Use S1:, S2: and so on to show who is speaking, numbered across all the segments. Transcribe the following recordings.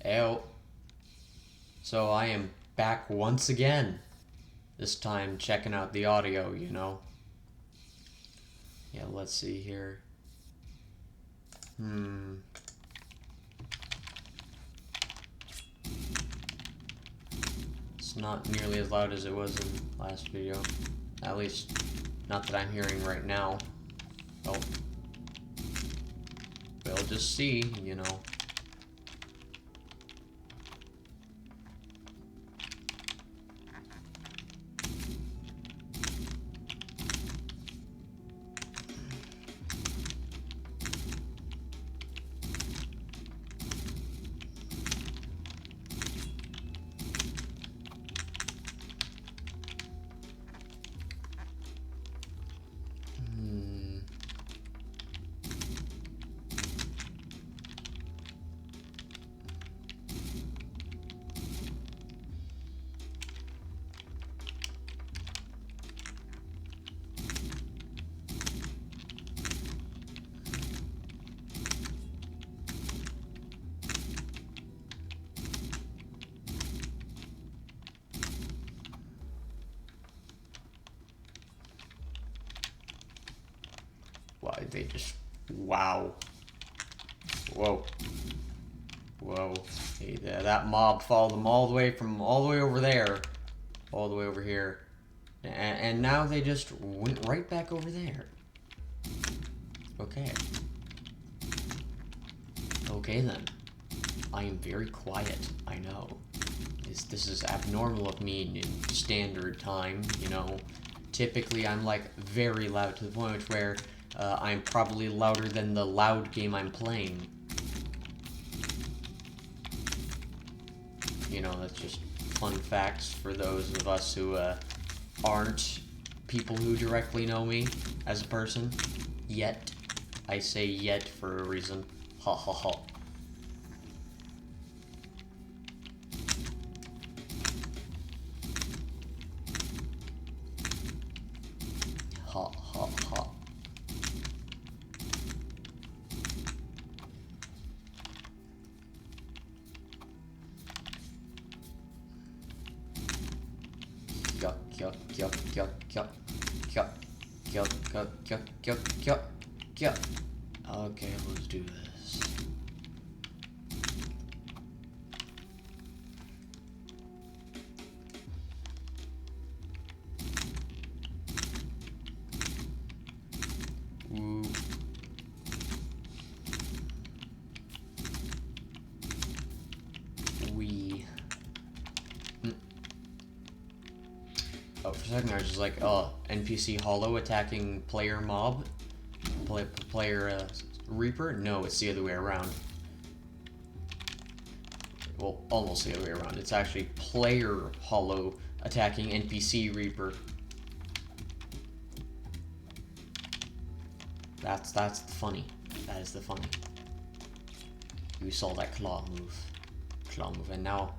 S1: Ew. So I am back once again. This time checking out the audio, you know. Yeah, let's see here. It's not nearly as loud as it was in last video. At least, not that I'm hearing right now. Oh. We'll just see, you know. Why, they just... Wow. Whoa. Whoa. Hey, that mob followed them all the way over there. All the way over here. And now they just went right back over there. Okay. Okay then. I am very quiet, I know. This is abnormal of me in standard time, you know. Typically I'm like very loud to the point where I'm probably louder than the loud game I'm playing. You know, that's just fun facts for those of us who aren't people who directly know me as a person. Yet. I say yet for a reason. Ha ha ha. Ha ha ha. Yuck, yuck, yuck, yuck, yuck, yuck, yuck, yuck, yuck, yuck, yuck, yuck. Okay, let's do this. Ooh. Oh, for a second I was just like, NPC Hollow attacking player mob? Player Reaper? No, it's the other way around. Well, almost the other way around. It's actually player Hollow attacking NPC Reaper. That's the funny. That is the funny. You saw that claw move. And now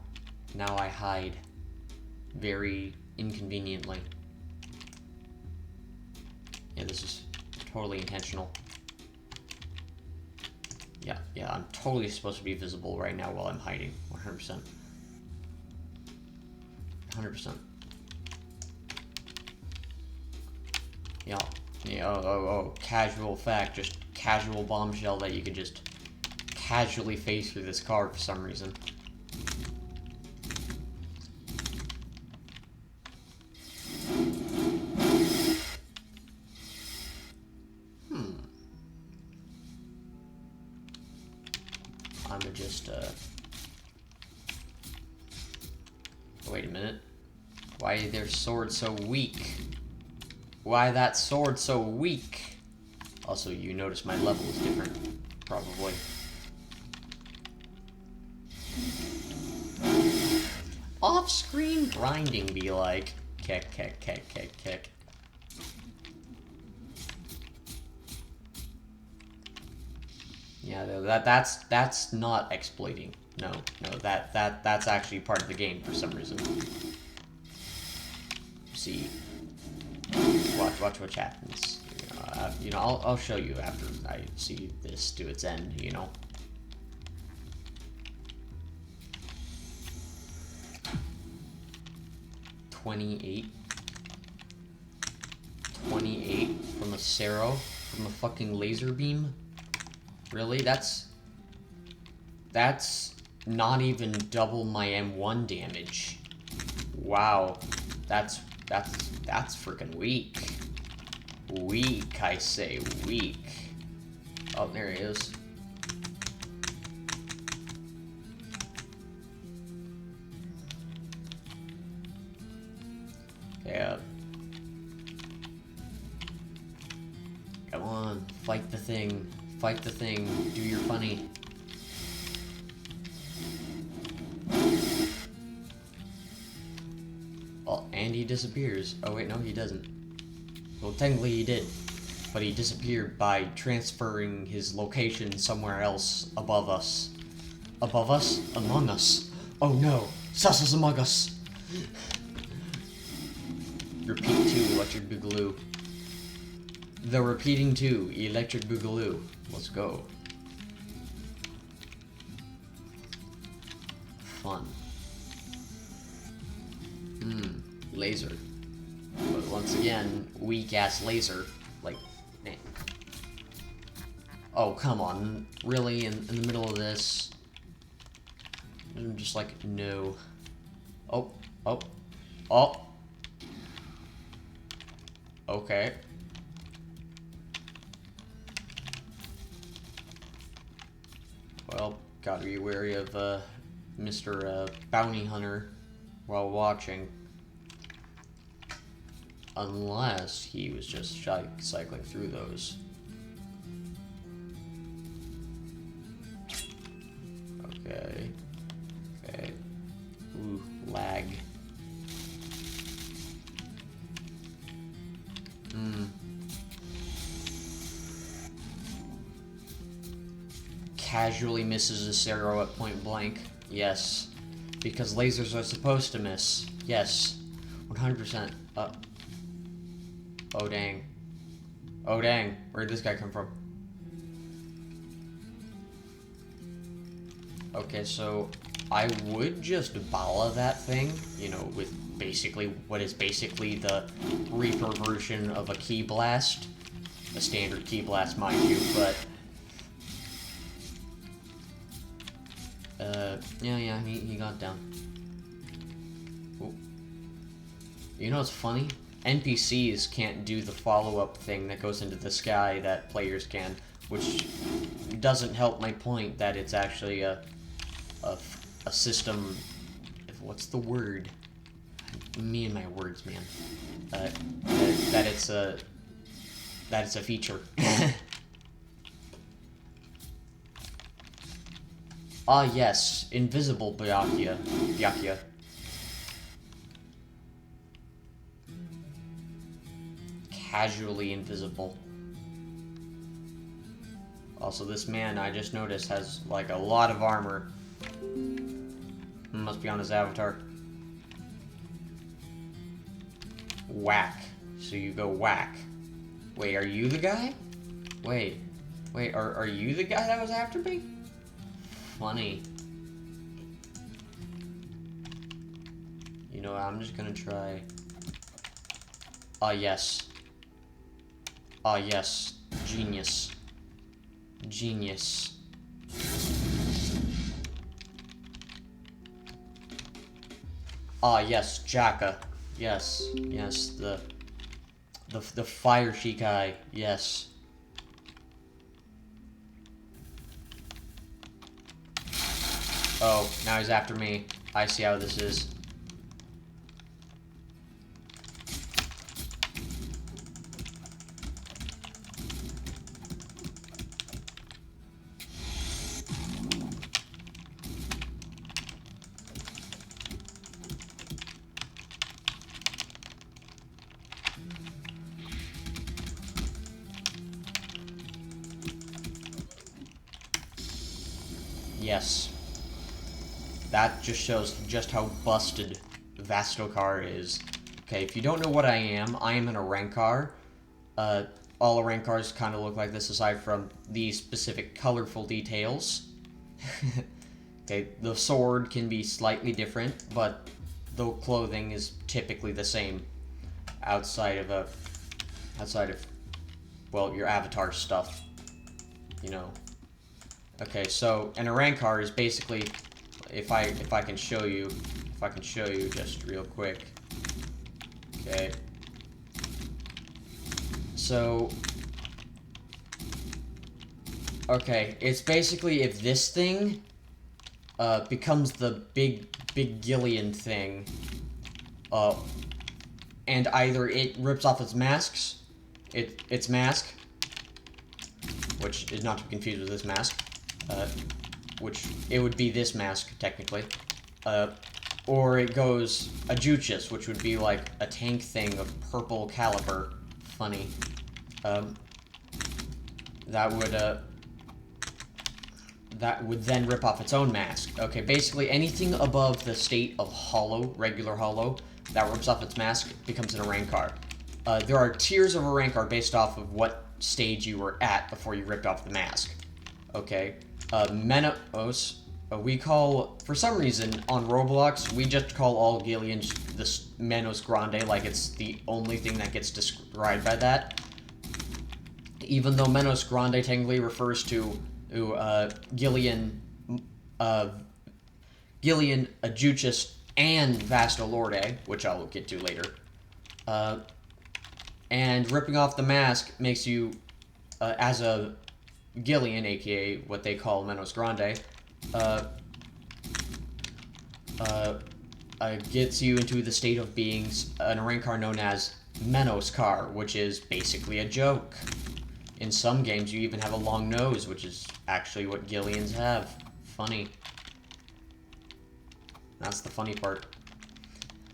S1: I hide. Very inconveniently. Yeah, this is totally intentional. Yeah, I'm totally supposed to be visible right now while I'm hiding. 100%. 100%. Yeah, casual fact, just casual bombshell that you could just casually face through this car for some reason. I'ma just, wait a minute. Why is their sword so weak? Why that sword so weak? Also, you notice my level is different. Probably. Off-screen grinding be like. Kick. Yeah, that's not exploiting. No, that's actually part of the game for some reason. See, watch what happens. I'll show you after I see this to its end. You know. 28. 28 from a Cero, from a fucking laser beam? Really? That's not even double my M1 damage. Wow. That's freaking weak. Weak, I say, weak. Oh, there he is. Yeah. Come on, fight the thing. Fight the thing. Do your funny. Oh, and he disappears. Oh wait, no, he doesn't. Well, technically he did. But he disappeared by transferring his location somewhere else above us. Above us? Among us. Oh no! Sus is among us! Repeat 2, Electric Boogaloo. The repeating 2, Electric Boogaloo. Let's go. Fun. Laser. But once again, weak-ass laser. Like, man. Oh, come on. Really? In the middle of this? I'm just like, no. Oh. Oh. Oh. Okay. Well, gotta be wary of, Mr. Bounty Hunter while watching. Unless he was just cycling through those. Okay. Okay. Ooh, lag. Casually misses a Cero at point blank. Yes. Because lasers are supposed to miss. Yes. 100%. Oh dang. Oh dang. Where'd this guy come from? Okay, so I would just Bala that thing, you know, with basically what is basically the Reaper version of a Key Blast. A standard Key Blast, mind you, but yeah, he got down. Ooh. You know what's funny? NPCs can't do the follow-up thing that goes into the sky that players can, which doesn't help my point that it's actually a system. What's the word? Me and my words, man. That it's a feature. Ah, yes, invisible Byakuya. Casually invisible. Also, this man, I just noticed, has, like, a lot of armor. Must be on his avatar. Whack. So you go whack. Wait, are you the guy? Wait, are you the guy that was after me? Funny. You know, I'm just gonna try. Ah, yes. Ah, yes. Genius. Genius. Ah, yes. Jaka. Yes. Yes. The Fire Shikai. Yes. Oh, now he's after me. I see how this is. Yes. That just shows just how busted Vastokar is. Okay, if you don't know what I am in a Rankar. All Rankars kind of look like this aside from these specific colorful details. Okay, the sword can be slightly different, but the clothing is typically the same outside of well, your avatar stuff, you know. Okay, so and a rank car is basically, if I can show you just real quick. Okay. So okay, it's basically if this thing becomes the big Gillian thing, and either it rips off its mask, which is not to be confused with this mask, which it would be this mask technically, or it goes a Juchis, which would be like a tank thing of purple caliber. Funny. That would then rip off its own mask. Okay, basically anything above the state of hollow, regular hollow, that rips off its mask becomes an Arankar. There are tiers of Arankar based off of what stage you were at before you ripped off the mask. Okay, Menos, we call, for some reason, on Roblox, we just call all Gillians the Menos Grande, like it's the only thing that gets described by that. Even though Menos Grande technically refers to Gillian, Ajuchis, and Vastalorde, which I'll get to later. And ripping off the mask makes you, as a Gillian, aka what they call Menos Grande, gets you into the state of being an Arankar known as Menoskar, which is basically a joke. In some games, you even have a long nose, which is actually what Gillians have. Funny. That's the funny part.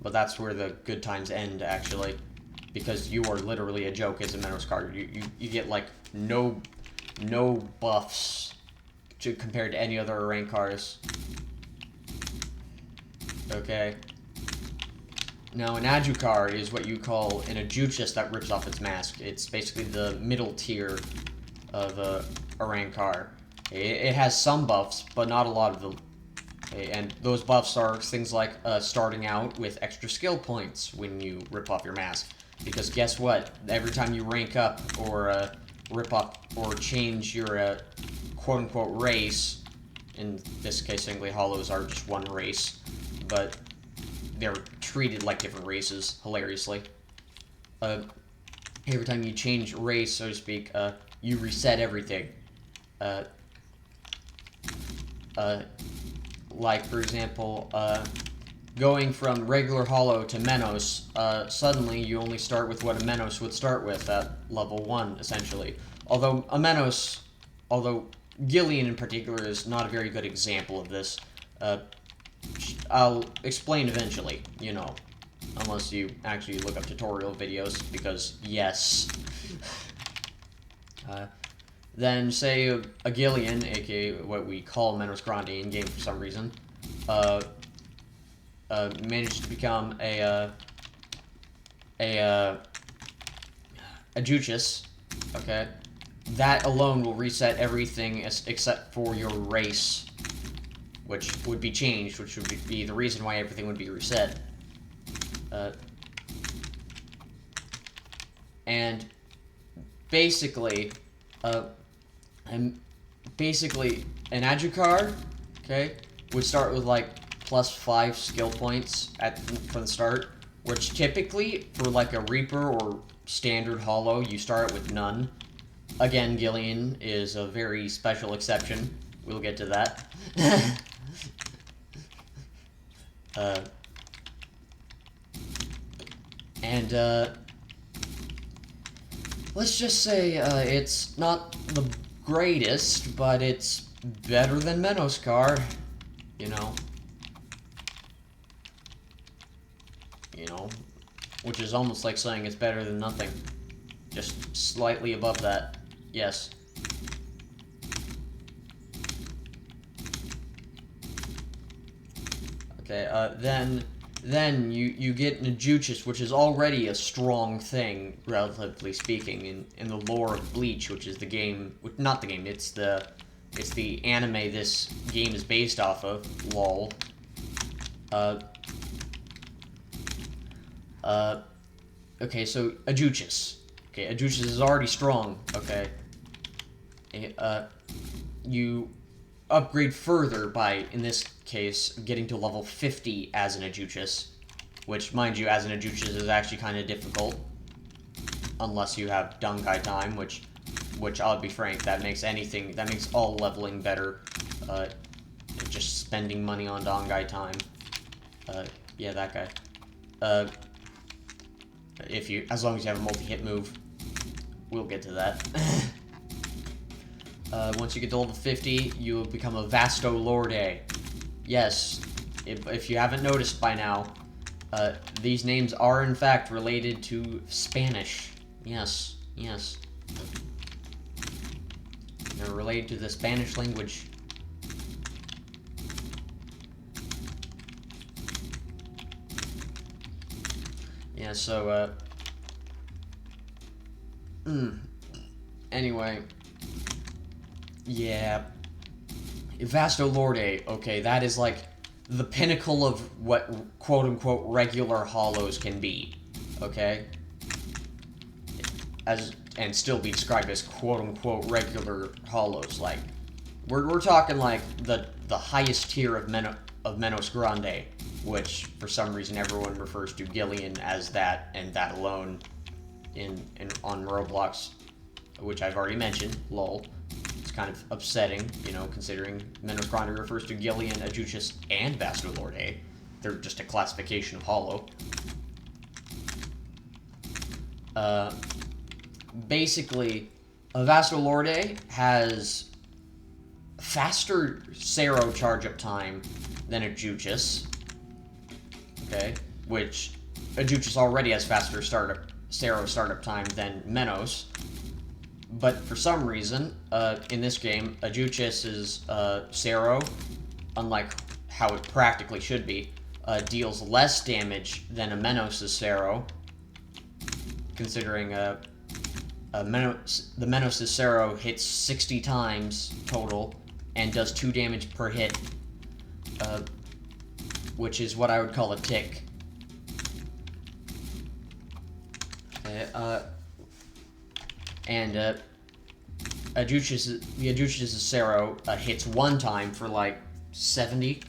S1: But that's where the good times end, actually. Because you are literally a joke as a Menoskar. You get, like, no buffs compared to any other Arankars. Okay. Now, an Adjukar is what you call an Ajuchis that rips off its mask. It's basically the middle tier of a Arankar. It has some buffs, but not a lot of them. And those buffs are things like starting out with extra skill points when you rip off your mask. Because guess what? Every time you rank up or rip up or change your quote-unquote race, in this case, technically Hollows are just one race, but they're treated like different races, hilariously. Every time you change race, so to speak, you reset everything. Like, for example, going from regular Hollow to Menos, suddenly you only start with what a Menos would start with at level 1, essentially. Although Gillian in particular is not a very good example of this. I'll explain eventually, you know, unless you actually look up tutorial videos, because yes. Then say a Gillian, aka what we call Menos Grande in game for some reason, managed to become a Juchis, okay? That alone will reset everything except for your race, which would be changed, which would be the reason why everything would be reset. And basically, an Adjukar, okay, would start with like +5 skill points from the start, which typically for like a Reaper or standard Hollow, you start with none. Again, Gillian is a very special exception. We'll get to that. Let's just say it's not the greatest, but it's better than Menoskar, you know. Which is almost like saying it's better than nothing. Just slightly above that, yes. Okay, then you get Najuchis, which is already a strong thing, relatively speaking, in the lore of Bleach, which is the game, not the game, it's the anime this game is based off of, lol. Okay, so Ajuchis. Okay, Ajuchis is already strong, okay? You upgrade further by, in this case, getting to level 50 as an Ajuchis. Which, mind you, as an Ajuchis is actually kind of difficult. Unless you have Dungai time, which I'll be frank, that makes all leveling better. Just spending money on Dungai time. Yeah, that guy. As long as you have a multi-hit move. We'll get to that. Once you get to level 50, you will become a Vasto Lorde. Yes, if you haven't noticed by now, these names are in fact related to Spanish. Yes, yes. They're related to the Spanish language. Yeah, so, Anyway. Yeah. Vasto Lorde, okay, that is like the pinnacle of what quote-unquote regular hollows can be. Okay? And still be described as quote-unquote regular hollows. Like, we're talking like the highest tier of Menos Grande, which for some reason everyone refers to Gillian as that and that alone on Roblox, which I've already mentioned. Lol. It's kind of upsetting, you know, considering Menos Grande refers to Gillian, Ajuchis, and Vasto Lorde. They're just a classification of hollow. Basically, a Vasto Lorde has faster Sero charge-up time than Ajuchis. Okay? Which, Ajuchis already has faster Sero startup time than Menos. But for some reason, in this game, Ajuchis' Sero, unlike how it practically should be, deals less damage than a Menos' Sero, considering the Menos' Sero hits 60 times total and does 2 damage per hit, which is what I would call a tick. The Ajuchis' Sero hits 1 time for like 60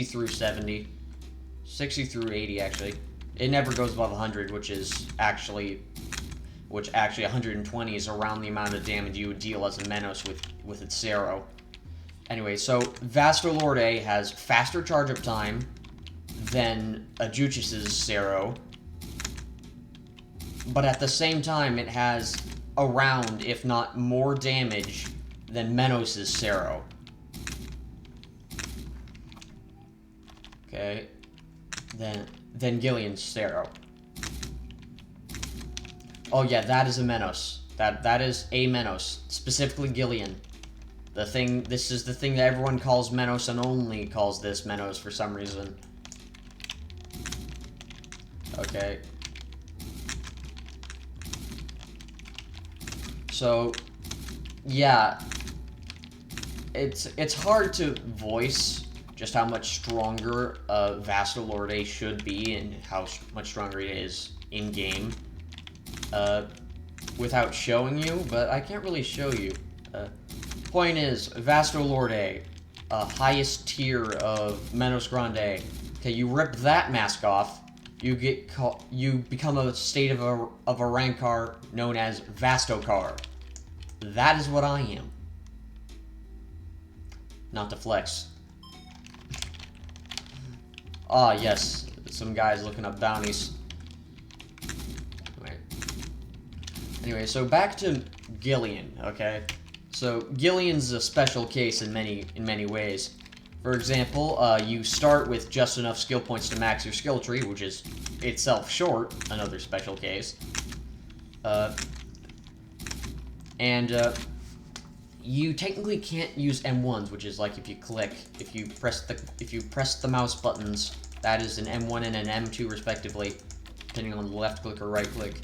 S1: through 70. 60 through 80, actually. It never goes above 100, which actually 120 is around the amount of damage you would deal as a Menos with its Sero. Anyway, so Vasto Lorde has faster charge-up time than Ajuchis' Sero, but at the same time it has around, if not more damage than Menos' Sero. Okay, than Gillian's Sero. Oh yeah, that is a Menos. That is a Menos, specifically Gillian. This is the thing that everyone calls Menos and only calls this Menos for some reason. Okay. So, yeah, it's hard to voice just how much stronger Vasto Lorde should be and how much stronger it is in-game without showing you, but I can't really show you. Point is, Vasto Lorde, highest tier of Menos Grande. Okay, you rip that mask off, you become a state of a Rancor known as Vastocar. That is what I am. Not to flex. Ah, yes. Some guys looking up bounties. Anyway, so back to Gillian, okay? So, Gillian's a special case in many ways. For example, you start with just enough skill points to max your skill tree, which is itself short, another special case. You technically can't use M1s, which is like if you press the mouse buttons, that is an M1 and an M2 respectively, depending on the left click or right click.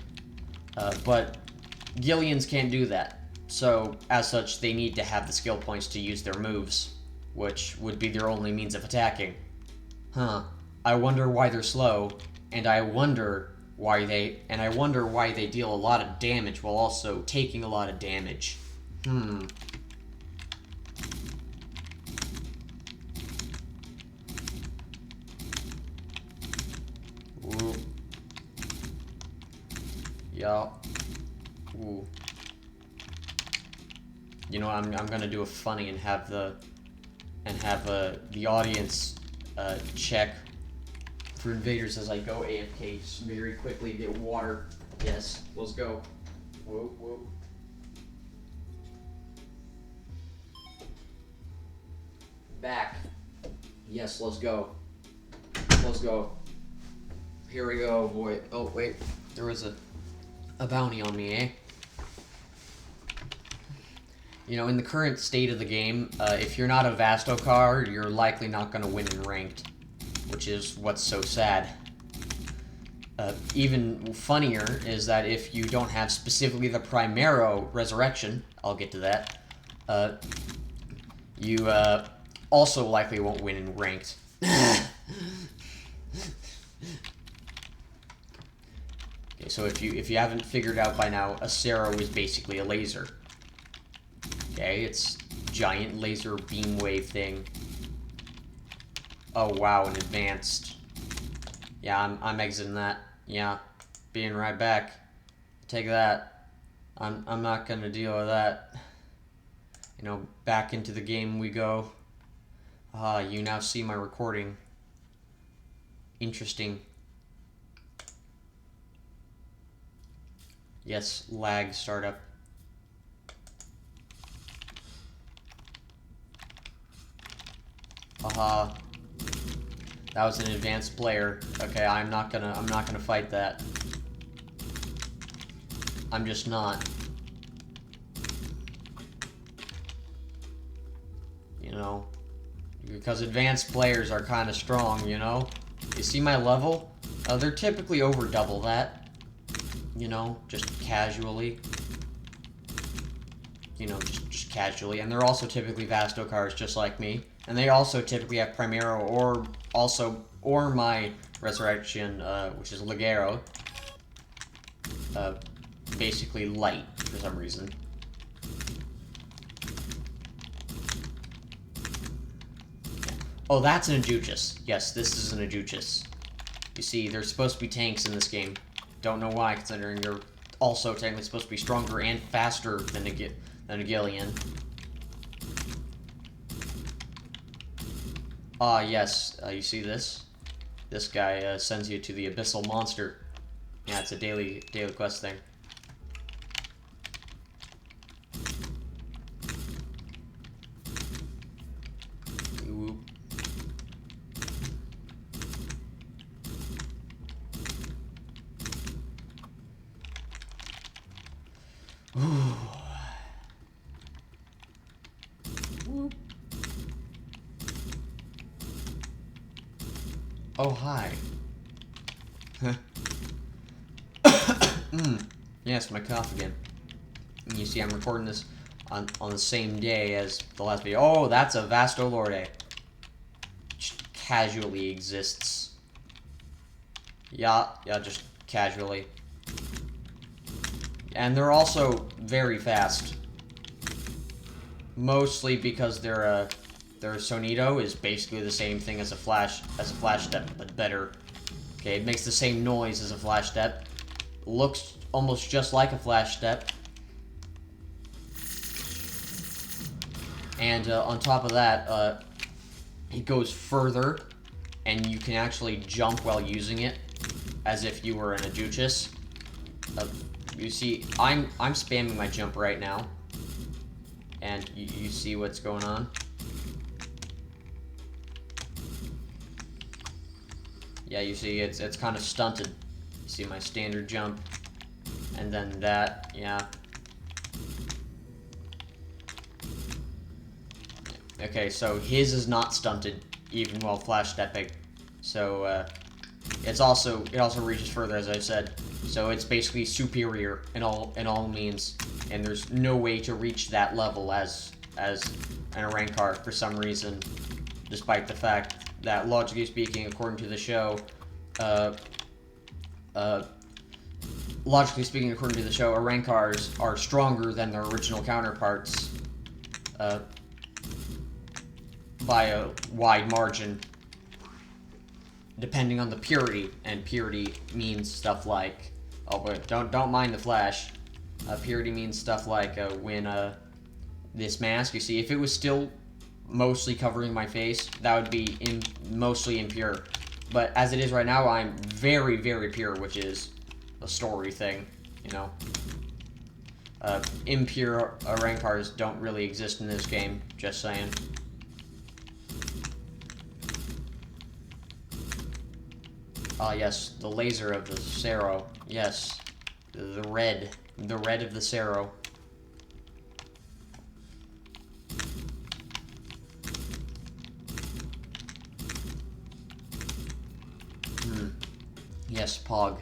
S1: But Gillians can't do that. So, as such, they need to have the skill points to use their moves, which would be their only means of attacking. Huh. I wonder why they're slow, and I wonder why they deal a lot of damage while also taking a lot of damage. Ooh. Yeah. Ooh. You know, I'm gonna do a funny and have the audience check for invaders as I go AFK very quickly. Get water. Yes, let's go. Whoa, whoa. Back. Yes, let's go. Let's go. Here we go, boy. Oh wait, there was a bounty on me, eh? You know, in the current state of the game, if you're not a Vastokar, you're likely not going to win in Ranked, which is what's so sad. Even funnier is that if you don't have specifically the Primero Resurrection, I'll get to that, you also likely won't win in Ranked. Okay, so if you haven't figured out by now, a Cerro is basically a laser. Okay, it's giant laser beam wave thing. Oh wow, an advanced. Yeah, I'm exiting that. Yeah, being right back. Take that. I'm not gonna deal with that. You know, back into the game we go. Ah, you now see my recording. Interesting. Yes, lag startup. Haha. That was an advanced player. Okay, I'm not gonna fight that. I'm just not. You know, because advanced players are kind of strong, you know? You see my level? They're typically over double that. You know, just casually. You know, just casually. And they're also typically Vastokars just like me. And they also typically have Primero or my Resurrection, which is Ligero. Basically light for some reason. Oh, that's an Ajuchus. Yes, this is an Ajuchus. You see, there's supposed to be tanks in this game. Don't know why, considering they're also technically supposed to be stronger and faster than a Gillian. Ah, yes. You see this? This guy sends you to the Abyssal Monster. Yeah, it's a daily quest thing. Ooh. Ooh. Oh, hi. Yes, my cough again. And you see I'm recording this on the same day as the last video. Oh, that's a Vasto Lorde. Just casually exists. Yeah, just casually. And they're also very fast. Mostly because their Sonido is basically the same thing as a flash step, but better. Okay, it makes the same noise as a flash step. Looks almost just like a flash step. And on top of that, it goes further, and you can actually jump while using it, as if you were an Ajuchus. You see, I'm spamming my jump right now, and you see what's going on. Yeah, you see, it's kind of stunted. You see my standard jump, and then that, yeah. Okay, so his is not stunted, even while flash stepping. So, it also reaches further, as I said. So it's basically superior in all means, and there's no way to reach that level as an Arankar for some reason, despite the fact that logically speaking, according to the show, uh, logically speaking, according to the show, Arankars are stronger than their original counterparts, by a wide margin, depending on the purity, and purity means stuff like, oh, but don't mind the flash. Purity means stuff like when this mask, you see, if it was still mostly covering my face, that would be mostly impure. But as it is right now, I'm very, very pure, which is a story thing, you know. Impure Arankars don't really exist in this game, just saying. Ah, yes, the laser of the Sero. Yes, the red of the Sero. Yes, Pog.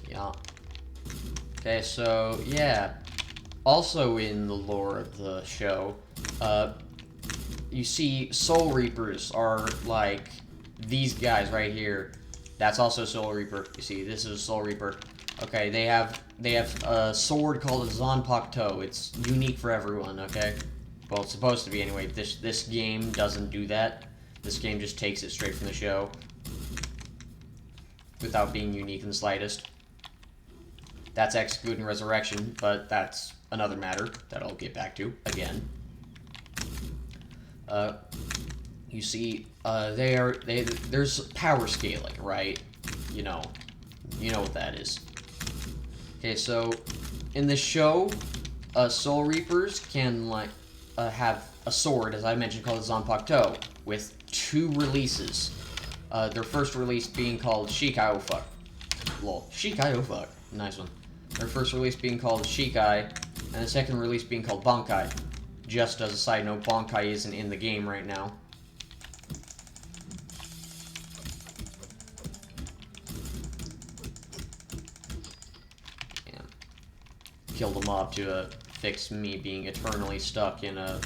S1: Yeah. Okay, so, yeah. Also in the lore of the show, you see Soul Reapers are like these guys right here. That's also Soul Reaper. You see, this is a Soul Reaper. Okay, they have a sword called a Zanpakuto. It's unique for everyone, okay? Well, it's supposed to be anyway. This game doesn't do that. This game just takes it straight from the show without being unique in the slightest. That's excluding Resurrection, but that's another matter that I'll get back to again. You see, there's power scaling, right? You know what that is. Okay, so in the show, Soul Reapers can have a sword, as I mentioned, called Zanpakuto, with 2 releases. Their first release being called Shikai. Oh fuck, lol. Shikai. Oh fuck, nice one. Their first release being called Shikai, and the second release being called Bankai. Just as a side note, Bankai isn't in the game right now. Yeah. Killed a mob to fix me being eternally stuck in a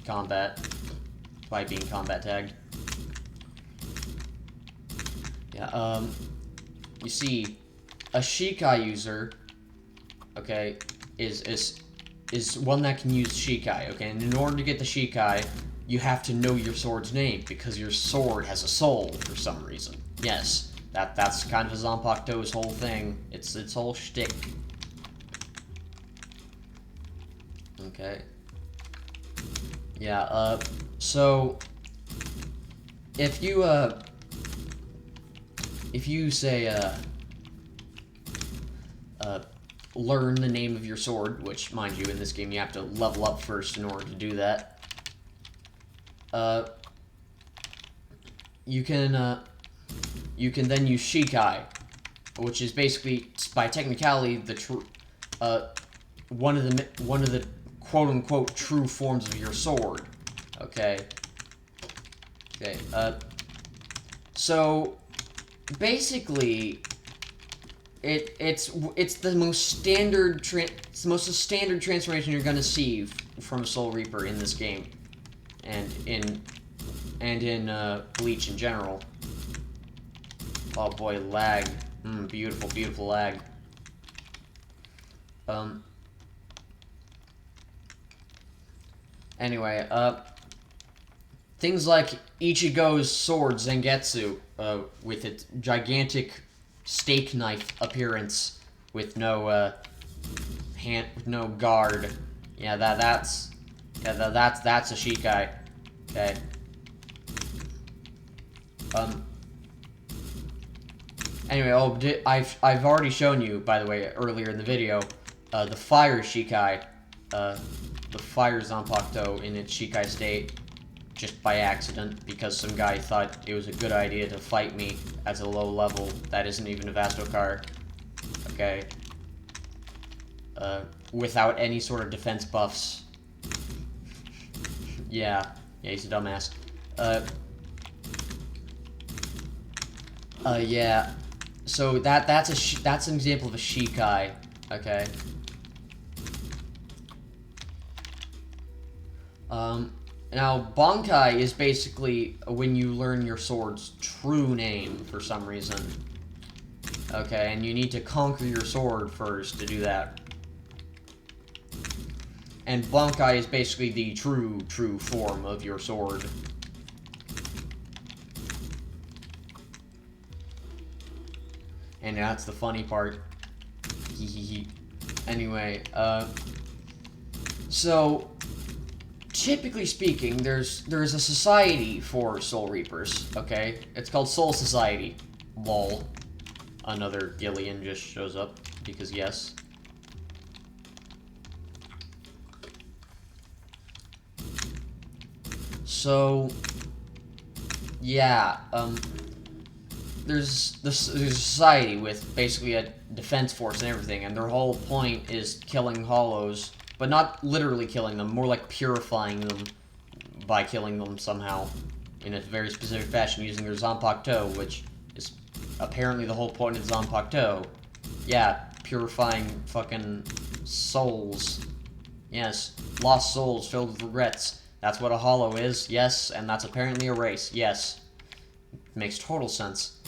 S1: combat by being combat tagged. Yeah, you see, a Shikai user, okay, is one that can use Shikai, okay? And in order to get the Shikai, you have to know your sword's name, because your sword has a soul for some reason. Yes, that's kind of Zanpakuto's whole thing. It's its whole shtick. Okay. Yeah, so if you say, learn the name of your sword, which, mind you, in this game you have to level up first in order to do that, you can then use Shikai, which is basically, by technicality, one of the quote-unquote true forms of your sword. Okay. Okay, so basically, it's the most standard transformation you're gonna see from Soul Reaper in this game, and in Bleach in general. Oh boy, lag. Beautiful, beautiful lag. Anyway, things like Ichigo's sword Zangetsu, with its gigantic steak knife appearance, with no no guard. Yeah, that's a Shikai. Okay. Anyway, I've already shown you, by the way, earlier in the video, the fire Shikai, the fire Zanpakuto in its Shikai state, just by accident, because some guy thought it was a good idea to fight me as a low level that isn't even a Vastokar. Okay. Without any sort of defense buffs. Yeah, he's a dumbass. Yeah. So that's an example of a Shikai, okay? Now Bankai is basically when you learn your sword's true name for some reason. Okay, and you need to conquer your sword first to do that. And Bankai is basically the true form of your sword. And that's the funny part. Anyway, so typically speaking, there's a society for Soul Reapers, okay? It's called Soul Society. Lol. Another Gillian just shows up, because yes. So, yeah, there's a society with basically a defense force and everything, and their whole point is killing hollows, but not literally killing them, more like purifying them by killing them somehow in a very specific fashion using their Zanpakuto, which is apparently the whole point of Zanpakuto. Yeah, purifying fucking souls. Yes, lost souls filled with regrets. That's what a hollow is, yes, and that's apparently a race, yes. Makes total sense.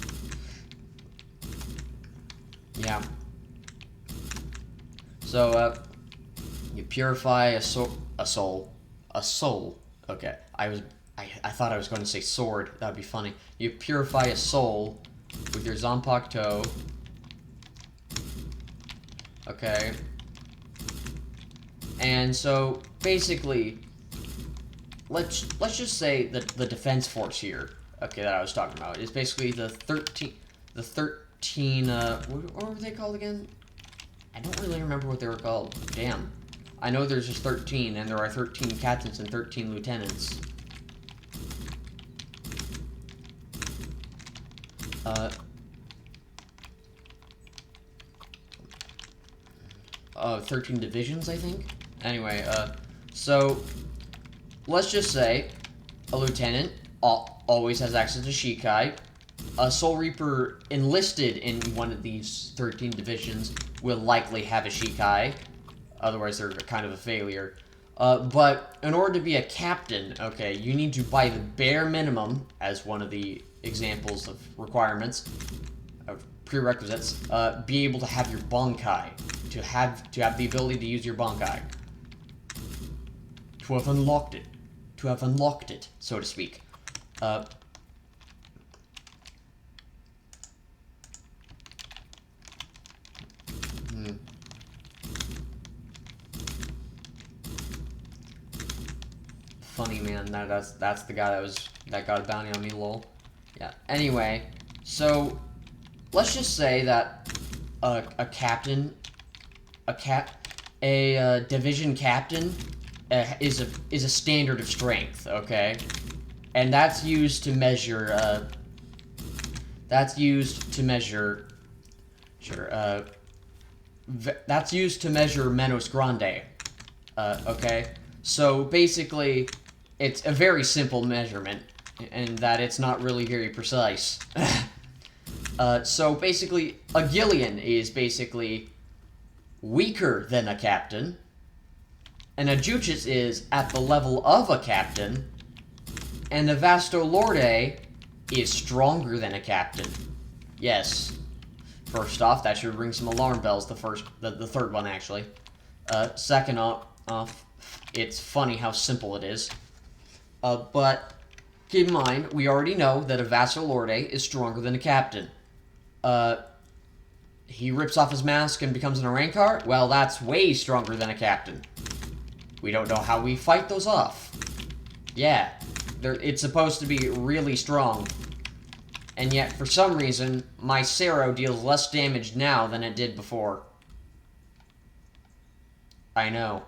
S1: Yeah. So, you purify a soul. Okay. I thought I was going to say sword. That'd be funny. You purify a soul with your Zanpakuto. Okay. And so, basically, let's just say that the defense force here, okay, that I was talking about, is basically the 13, what were they called again? I don't really remember what they were called. Damn. I know there's just 13, and there are 13 captains and 13 lieutenants. 13 divisions, I think? Anyway, so, let's just say a lieutenant always has access to Shikai. A Soul Reaper enlisted in one of these 13 divisions will likely have a Shikai. Otherwise, they're kind of a failure. But in order to be a captain, okay, you need to, by the bare minimum, as one of the examples of requirements, of prerequisites, be able to have your Bankai. To have the ability to use your Bankai. To have unlocked it. To have unlocked it, so to speak. Funny, man. That's the guy that got a bounty on me, lol. Yeah. Anyway, so let's just say that a captain, a division captain is a standard of strength, okay? And that's used to measure that's used to measure Menos Grande. Okay? So basically it's a very simple measurement and that it's not really very precise. So basically a Gillian is basically weaker than a captain, and a Juchitz is at the level of a captain, and a Vasto Lorde is stronger than a captain. Yes. First off, that should ring some alarm bells, the third one, actually. Second off, it's funny how simple it is. But keep in mind, we already know that a Vasto Lorde is stronger than a captain. He rips off his mask and becomes an Arankar? Well, that's way stronger than a captain. We don't know how we fight those off. Yeah, it's supposed to be really strong. And yet, for some reason, my Sero deals less damage now than it did before. I know.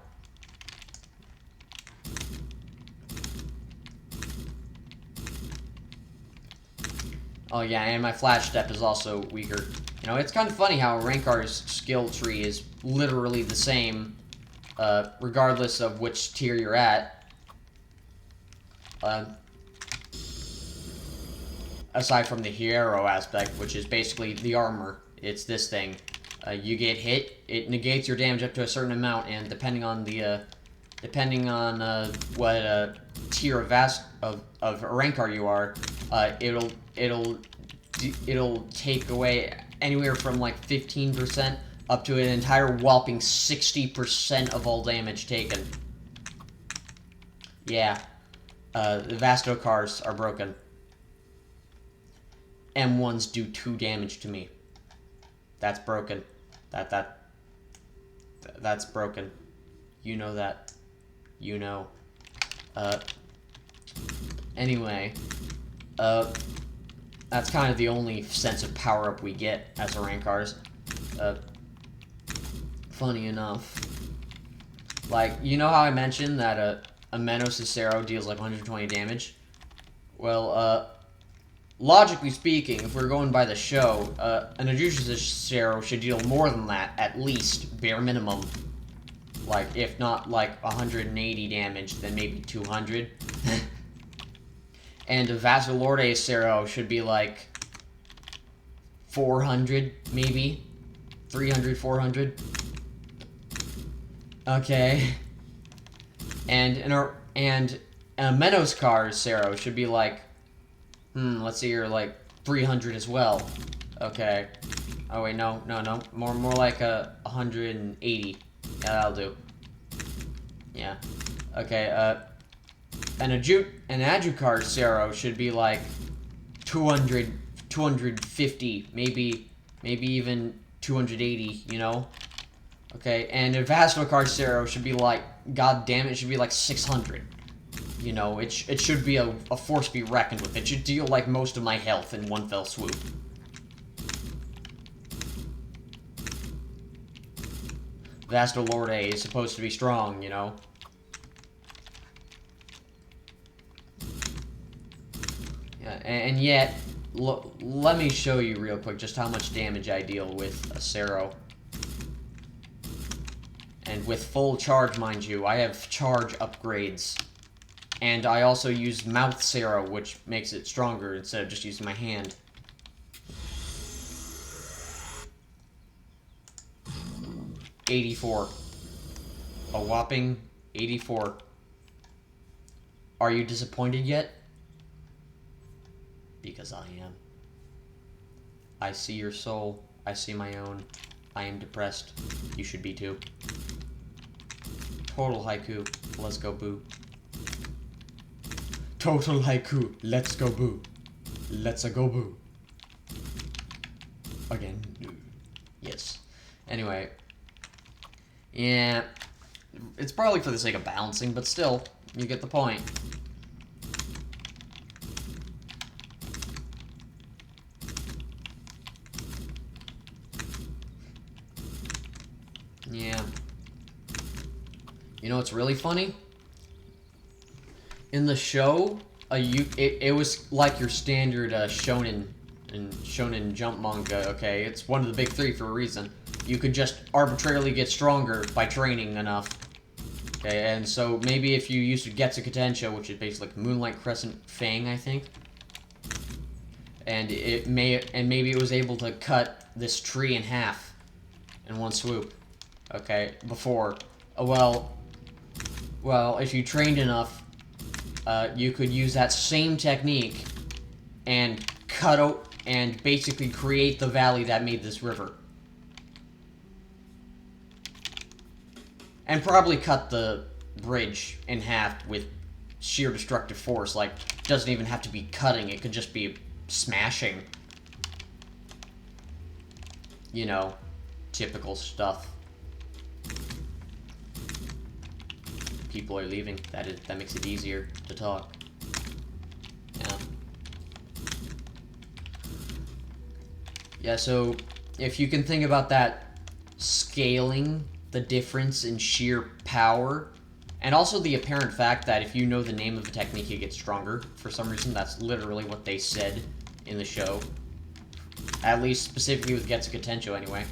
S1: Oh yeah, and my Flash Step is also weaker. You know, it's kind of funny how Rankar's skill tree is literally the same, regardless of which tier you're at. aside from the hero aspect, which is basically the armor. It's this thing. You get hit, it negates your damage up to a certain amount, and depending on what tier of rank card you are, it'll take away anywhere from like 15% up to an entire whopping 60% of all damage taken. Yeah, the Vasto cars are broken. M1s do 2 damage to me. That's broken. That's broken. You know that. You know. Anyway. That's kind of the only sense of power-up we get as a rank cars. Funny enough. Like, you know how I mentioned that a Menos Cicero deals like 120 damage? Well, logically speaking, if we're going by the show, an Adjudicator Cicero should deal more than that, at least, bare minimum. Like, if not, like, 180 damage, then maybe 200. And a Vasilorde Cicero should be, like, 400, maybe? 300, 400? Okay. And a Menos car Cicero should be, like, let's see here, like 300 as well. Okay. Oh wait, no. More like 180. Yeah, that'll do. Yeah. Okay. An Adjudicator Cicero should be like 200, 250, maybe even 280. You know. Okay. And a Vasilorde Cicero should be like, god damn it, should be like 600. You know, it should be a force to be reckoned with. It should deal, like, most of my health in one fell swoop. Vasilorde is supposed to be strong, you know? Yeah, and yet, let me show you real quick just how much damage I deal with a Cicero. And with full charge, mind you, I have charge upgrades. And I also use Mouth Cicero, which makes it stronger instead of just using my hand. $84. A whopping 84. Are you disappointed yet? Because I am. I see your soul. I see my own. I am depressed. You should be too. Total haiku. Let's go, boo. Total haiku. Let's go, boo. Let's go, boo. Again. Yes. Anyway. Yeah. It's probably for the sake of balancing, but still, you get the point. Yeah. You know what's really funny? In the show, it was like your standard shonen jump manga, okay? It's one of the big three for a reason. You could just arbitrarily get stronger by training enough. Okay, and so maybe if you used Getsu Katensho, which is basically like Moonlight Crescent Fang, I think. And maybe it was able to cut this tree in half in one swoop. Okay, before. Well, if you trained enough, you could use that same technique and cut out and basically create the valley that made this river. And probably cut the bridge in half with sheer destructive force. Like, doesn't even have to be cutting, it could just be smashing. You know, typical stuff. People are leaving. That makes it easier to talk. Yeah. Yeah, so if you can think about that scaling the difference in sheer power, and also the apparent fact that if you know the name of the technique, it gets stronger. For some reason, that's literally what they said in the show. At least specifically with Getsu Katensho, anyway.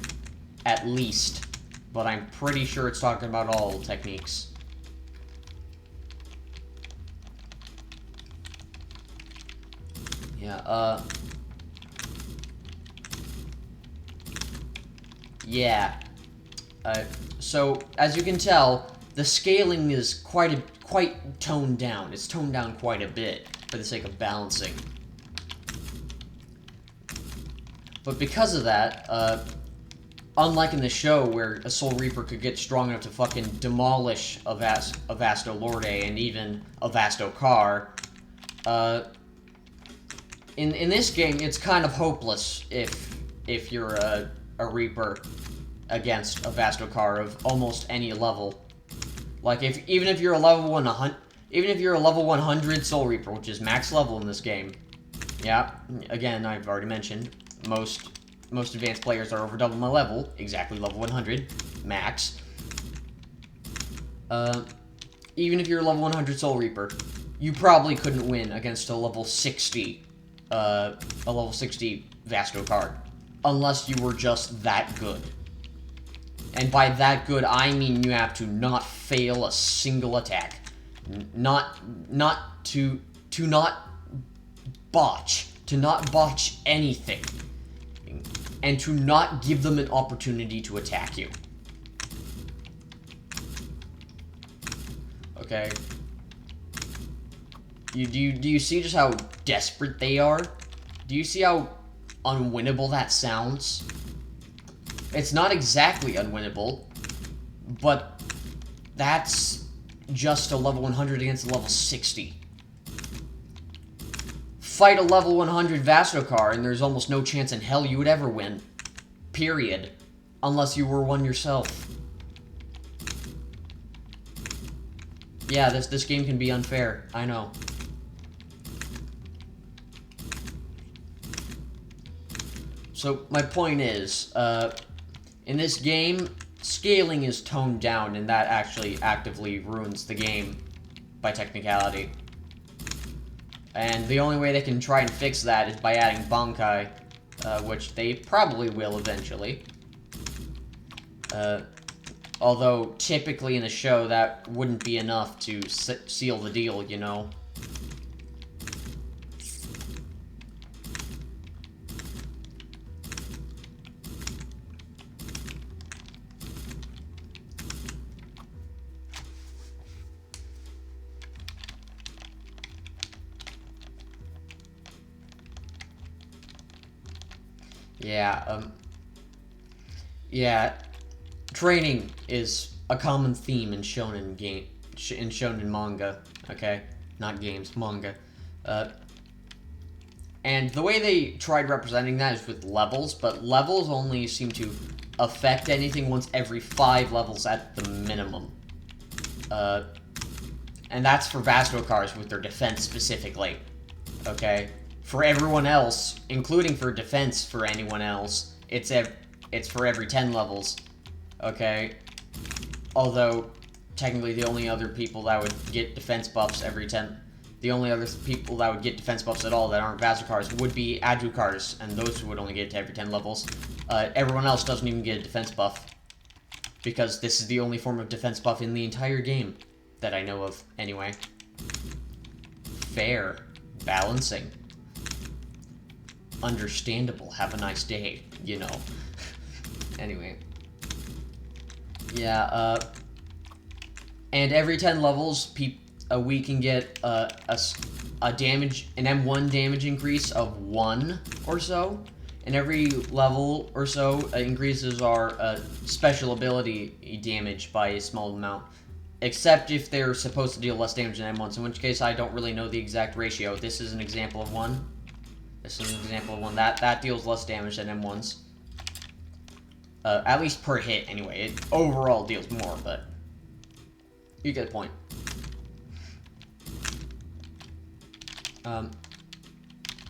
S1: At least. But I'm pretty sure it's talking about all techniques. Yeah, Yeah. So, as you can tell, the scaling is quite toned down. It's toned down quite a bit for the sake of balancing. But because of that, unlike in the show where a Soul Reaper could get strong enough to fucking demolish a Vasto Lorde and even a Vasto Car, in this game it's kind of hopeless if you're a Reaper against a Vasto Car of almost any level. Like even if you're a level 100 Soul Reaper, which is max level in this game. Yeah, again, I've already mentioned, most advanced players are over double my level, exactly level 100, max. Even if you're a level 100 Soul Reaper, you probably couldn't win against a level 60, Vasto card, unless you were just that good. And by that good, I mean you have to not fail a single attack, not botch anything, and to not give them an opportunity to attack you. Okay. Do you see just how desperate they are? Do you see how unwinnable that sounds? It's not exactly unwinnable, but that's just a level 100 against a level 60. Fight a level 100 Vastocar, and there's almost no chance in hell you would ever win. Period. Unless you were one yourself. Yeah, this game can be unfair. I know. So, my point is, in this game, scaling is toned down, and that actually actively ruins the game by technicality. And the only way they can try and fix that is by adding Bankai, which they probably will eventually. Although, typically in the show, that wouldn't be enough to seal the deal, you know? Yeah, yeah, training is a common theme in shonen manga, okay? Not games, manga. And the way they tried representing that is with levels, but levels only seem to affect anything once every 5 levels at the minimum. And that's for Vastocars with their defense specifically, okay? For everyone else, including for defense for anyone else, it's for every 10 levels, okay? Although, technically the only other people that would get defense buffs every 10... The only other people that would get defense buffs at all that aren't Vastocars would be Adjucars, and those would only get to every 10 levels. Everyone else doesn't even get a defense buff, because this is the only form of defense buff in the entire game that I know of, anyway. Fair. Balancing. Understandable. Have a nice day, you know. Anyway. Yeah, and every 10 levels, we can get an M1 damage increase of 1 or so, and every level or so increases our special ability damage by a small amount, except if they're supposed to deal less damage than M1s, in which case I don't really know the exact ratio. This is an example of one. This is an example of one. That deals less damage than M1s. At least per hit, anyway. It overall deals more, but you get the point.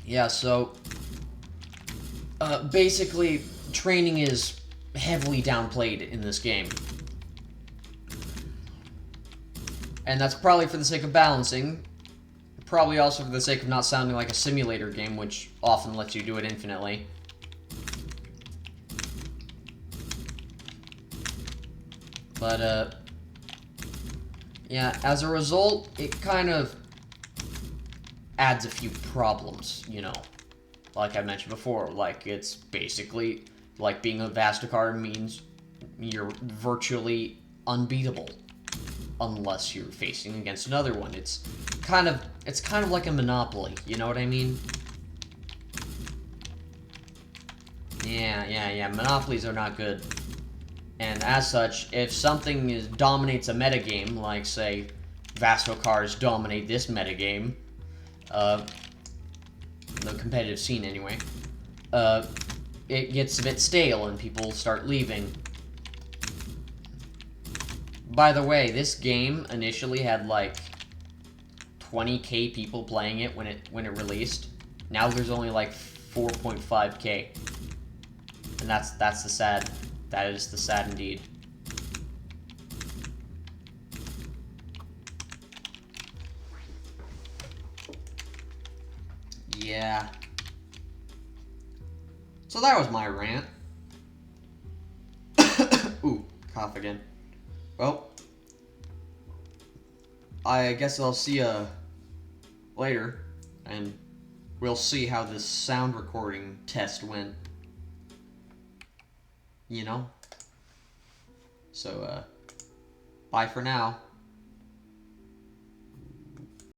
S1: Yeah, so, basically, training is heavily downplayed in this game. And that's probably for the sake of balancing, probably also for the sake of not sounding like a simulator game, which often lets you do it infinitely. But, yeah, as a result, it kind of adds a few problems, you know. Like I mentioned before, like, it's basically Like, being a Vastacar means you're virtually unbeatable. Unless you're facing against another one. It's kind of like a Monopoly, you know what I mean? Yeah. Monopolies are not good. And as such, if something dominates a metagame, like, say, Cars dominate this metagame, the competitive scene anyway, it gets a bit stale and people start leaving. By the way, this game initially had like 20k people playing it when it released. Now there's only like 4.5k. And that is the sad indeed. Yeah. So that was my rant. Ooh, cough again. Well, I guess I'll see ya later, and we'll see how this sound recording test went. You know? So, bye for now.